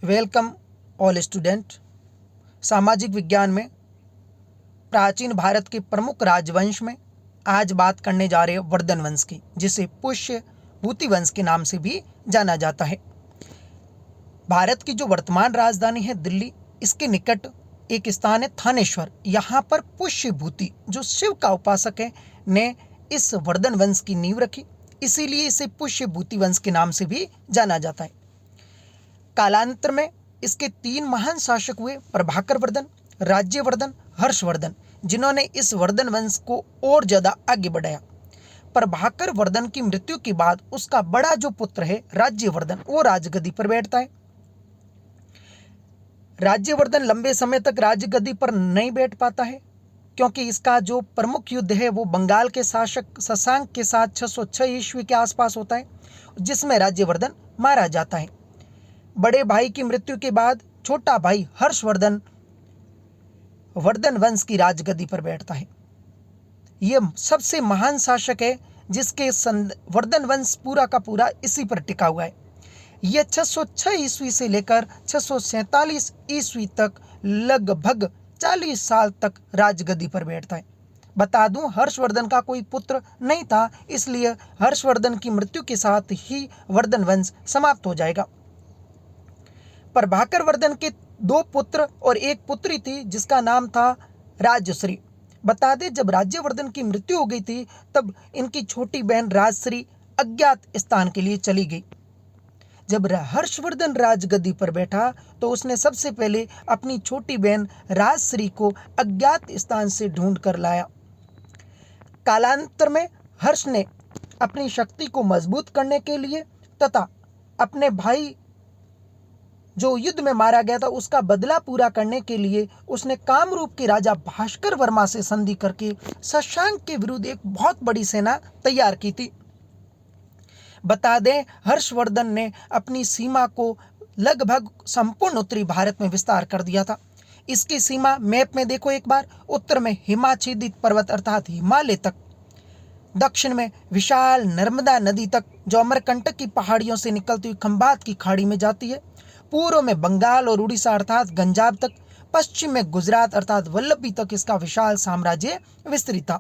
Welcome all student. सामाजिक विज्ञान में प्राचीन भारत के प्रमुख राजवंश में आज बात करने जा रहे हैं वर्धन वंश की, जिसे पुष्य भूति वंश के नाम से भी जाना जाता है। भारत की जो वर्तमान राजधानी है दिल्ली, इसके निकट एक स्थान है थानेश्वर। यहाँ पर पुष्य भूति जो शिव का उपासक है ने इस वर्धन वंश की नींव रखी, इसीलिए इसे पुष्य भूति वंश के नाम से भी जाना जाता है। कालांतर में इसके 3 महान शासक हुए, प्रभाकर वर्धन, राज्यवर्धन, हर्षवर्धन, जिन्होंने इस वर्धन वंश को और ज्यादा आगे बढ़ाया। प्रभाकर वर्धन की मृत्यु के बाद उसका बड़ा जो पुत्र है राज्यवर्धन, वो राजगद्दी पर बैठता है। राज्यवर्धन लंबे समय तक राजगद्दी पर नहीं बैठ पाता है, क्योंकि इसका जो प्रमुख युद्ध है वो बंगाल के शासक शशांक के साथ 606 ईस्वी के आसपास होता है, जिसमें राज्यवर्धन मारा जाता है। बड़े भाई की मृत्यु के बाद छोटा भाई हर्षवर्धन वर्धन वंश की राजगद्दी पर बैठता है। यह सबसे महान शासक है जिसके वर्धन वंश पूरा का पूरा इसी पर टिका हुआ है। यह 606 ईस्वी से लेकर 647 ईस्वी तक लगभग 40 साल तक राजगद्दी पर बैठता है। बता दूं, हर्षवर्धन का कोई पुत्र नहीं था, इसलिए हर्षवर्धन की मृत्यु के साथ ही वर्धन वंश समाप्त हो जाएगा। प्रभाकर वर्धन के 2 पुत्र और 1 पुत्री थी, जिसका नाम था राजश्री। बता दें, जब राज्यवर्धन की मृत्यु हो गई थी तब इनकी छोटी बहन राजश्री अज्ञात स्थान के लिए चली गई। जब हर्षवर्धन राजगद्दी पर बैठा तो उसने सबसे पहले अपनी छोटी बहन राजश्री को अज्ञात स्थान से ढूंढ कर लाया। कालांतर में हर्ष ने अपनी शक्ति को मजबूत करने के लिए तथा अपने भाई जो युद्ध में मारा गया था उसका बदला पूरा करने के लिए उसने कामरूप के राजा भास्कर वर्मा से संधि करके शशांक के विरुद्ध एक बहुत बड़ी सेना तैयार की थी। बता दें, हर्षवर्धन ने अपनी सीमा को लगभग संपूर्ण उत्तरी भारत में विस्तार कर दिया था। इसकी सीमा मैप में देखो एक बार। उत्तर में हिमाच्छादित पर्वत अर्थात हिमालय तक, दक्षिण में विशाल नर्मदा नदी तक जो अमरकंटक की पहाड़ियों से निकलती हुई खंभात की खाड़ी में जाती है, पूर्व में बंगाल और उड़ीसा अर्थात गंजाब तक, पश्चिम में गुजरात अर्थात वल्लभी तक इसका विशाल साम्राज्य विस्तृत था।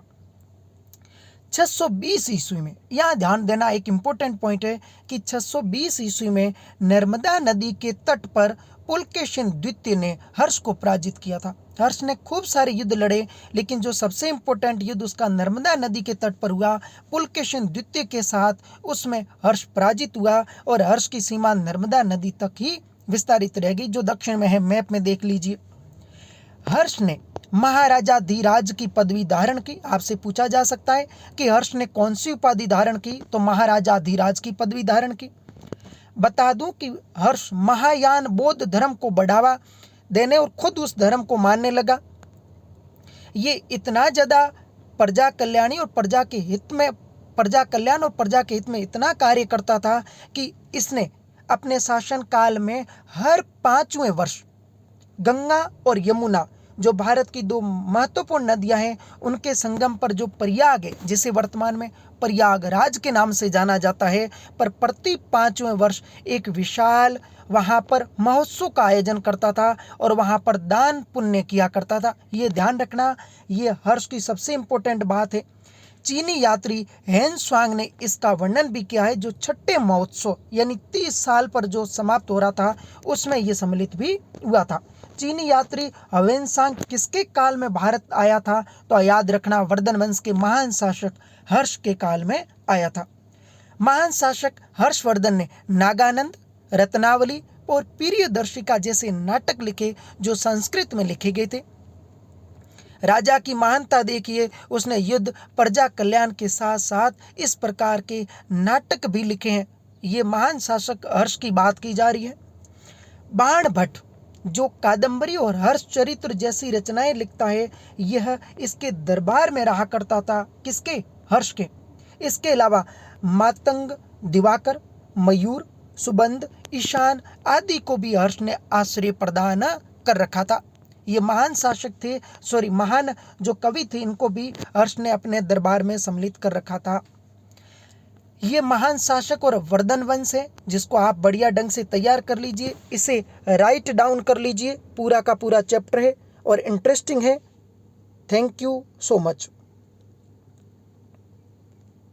620 ईस्वी में, यहाँ ध्यान देना एक इंपॉर्टेंट पॉइंट है कि 620 ईस्वी में नर्मदा नदी के तट पर पुलकेशिन द्वितीय ने हर्ष को पराजित किया था। हर्ष ने खूब सारे युद्ध लड़े, लेकिन जो सबसे इंपॉर्टेंट युद्ध उसका नर्मदा नदी के तट पर हुआ पुलकेशिन द्वितीय के साथ, उसमें हर्ष पराजित हुआ और हर्ष की सीमा नर्मदा नदी तक ही विस्तारित रह गई, जो दक्षिण में है, मैप में देख लीजिए। हर्ष ने महाराजा धीराज की पदवी धारण की। आपसे पूछा जा सकता है कि हर्ष ने कौन सी उपाधि धारण की, तो महाराजा धीराज की पदवी धारण की। बता दूं कि हर्ष महायान बौद्ध धर्म को बढ़ावा देने और खुद उस धर्म को मानने लगा। ये इतना ज्यादा प्रजा कल्याण और प्रजा के हित में इतना कार्य करता था कि इसने अपने शासन काल में हर 5वें वर्ष गंगा और यमुना, जो भारत की 2 महत्वपूर्ण नदियां हैं, उनके संगम पर जो प्रयाग है, जिसे वर्तमान में प्रयागराज के नाम से जाना जाता है, पर प्रति 5वें वर्ष एक विशाल वहां पर महोत्सव का आयोजन करता था और वहां पर दान पुण्य किया करता था। ये ध्यान रखना, ये हर्ष की सबसे इंपॉर्टेंट बात है। चीनी यात्री हेन स्वांग ने इसका वर्णन भी किया है, जो 6ठे महोत्सव यानी 30 साल पर जो समाप्त हो रहा था उसमें यह सम्मिलित भी हुआ था। चीनी यात्री ह्वेनसांग किसके काल में भारत आया था, तो याद रखना वर्धन वंश के महान शासक हर्ष के काल में आया था। महान शासक हर्षवर्धन ने नागानंद, रत्नावली और प्रियदर्शिका जैसे नाटक लिखे जो संस्कृत में लिखे गए थे। राजा की महानता देखिए, उसने युद्ध प्रजा कल्याण के साथ साथ इस प्रकार के नाटक भी लिखे हैं। ये महान शासक हर्ष की बात की जा रही है। बाण भट्ट जो कादंबरी और हर्ष चरित्र जैसी रचनाएं लिखता है, यह इसके दरबार में रहा करता था। किसके? हर्ष के। इसके अलावा मातंग, दिवाकर, मयूर, सुबंध, ईशान आदि को भी हर्ष ने आश्रय प्रदान कर रखा था। ये महान शासक थे, महान जो कवि थे, इनको भी हर्ष ने अपने दरबार में सम्मिलित कर रखा था। ये महान शासक और वर्धन वंश है, जिसको आप बढ़िया ढंग से तैयार कर लीजिए, इसे राइट डाउन कर लीजिए। पूरा का पूरा चैप्टर है और इंटरेस्टिंग है। Thank you so much.